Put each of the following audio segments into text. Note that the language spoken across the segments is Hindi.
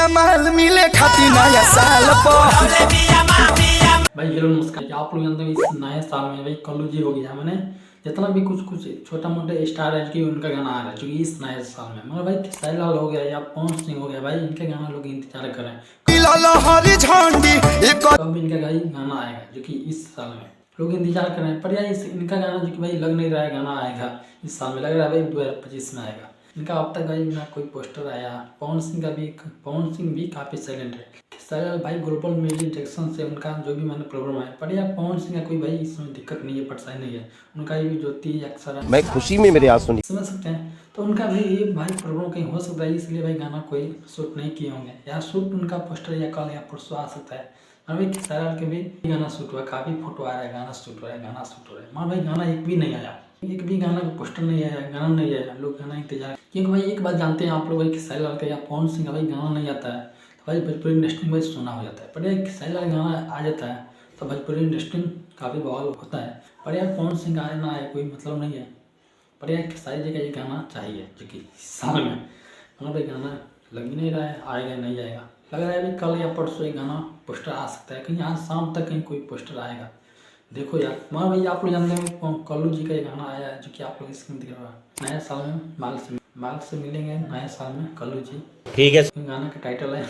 बिया माल मिले खाती नया साल पर। भाई हेलो नमस्कार, आप लोग जानते हैं इस नए साल में भाई कल्लू जी हो गया मैंने जितना भी कुछ छोटा मोटे स्टार है कि उनका गाना आ रहा है क्योंकि इस नए साल में मगर भाई खेसारी लाल हो गया या पवन सिंह हो गया भाई इनके गाना लोग इंतजार कर रहे हैं कब इनका भाई गाना आएगा जो कि इस साल में लोग इंतजार कर रहे हैं। पर यार इनका गाना जो कि भाई लग नहीं रहा है गाना आएगा इस साल में, लग रहा है भाई 2025 में आएगा इनका। अब तक भाई ना कोई पोस्टर आया। पवन सिंह भी काफ़ी साइलेंट है। खेसारी लाल भाई ग्लोबल म्यूजिक डायरेक्शन से उनका जो भी मैंने प्रॉब्लम आया, पर यार पवन सिंह का कोई भाई इसमें दिक्कत नहीं है, परेशानी नहीं है। उनका ये भी ज्योति अक्सर मैं खुशी में मेरे आंसू समझ सकते हैं, तो उनका भाई ये भाई प्रॉब्लम कहीं हो सकता है, इसलिए भाई गाना कोई शूट नहीं किए होंगे या शूट उनका पोस्टर या कल या परसों आ सकता है। और भाई खेसारी लाल के भी गाना शूट हुआ, काफ़ी फोटो आ रहा है, गाना शूट हो रहा है, गाना शूट हो रहा है, मगर भाई गाना एक भी नहीं आया, एक भी गाना का पोस्टर नहीं आया, गाना नहीं आया, लोग गाना इंतजार। क्योंकि भाई एक बात जानते हैं आप लोग भाई खेसारी लाल का या पवन सिंह का भाई गाना नहीं आता है तो भाई भोजपुरी इंडस्ट्री में भाई सुना हो जाता है। पर यार खेसारी लाल गाना आ जाता है तो भोजपुरी इंडस्ट्री काफ़ी बवाल होता है। पर यार पवन सिंह आए ना आए कोई मतलब नहीं है। पर यार खेसारी जी का ये गाना चाहिए जो कि साल में, मगर भाई गाना लग ही नहीं रहा है, आएगा नहीं आएगा। लग रहा है अभी कल या परसों ये गाना पोस्टर आ सकता है, कहीं आज शाम तक कहीं कोई पोस्टर आएगा। देखो यार मगर भाई आप लोग जानते हैं कल्लू जी का ये गाना आया है जो कि आप लोग स्क्रीन दिख रहा है। नए साल में माल से मिलेंगे नए साल में कल्लू जी, ठीक है। गाना का टाइटल है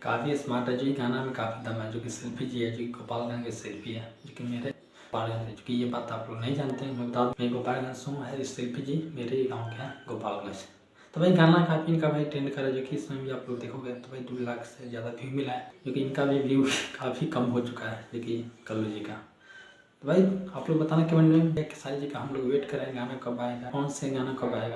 काफ़ी स्मार्ट है जो ये गाना में काफ़ी दम है, जो कि शिल्पी जी है जो कि गोपालगंज के शिल्पी है, जो कि मेरे गोपालगंज है, जो कि ये बात आप लोग नहीं जानते हैं। मैं बता दूँ मैं गोपालगंज से हूँ, है शिल्पी जी मेरे ही गाँव के हैं गोपालगंज। तो भाई गाना काफ़ी इनका भाई ट्रेंड करा, जो कि इसमें भी आप लोग देखोगे तो भाई 2 लाख से ज़्यादा व्यू मिला है, जो कि इनका भी व्यू काफ़ी कम हो चुका है जो कि कल्लू जी का। तो भाई आप लोग बताना कमेंट में खेसारी जी का हम लोग वेट करें गाना कब आएगा, कौन से गाना कब आएगा।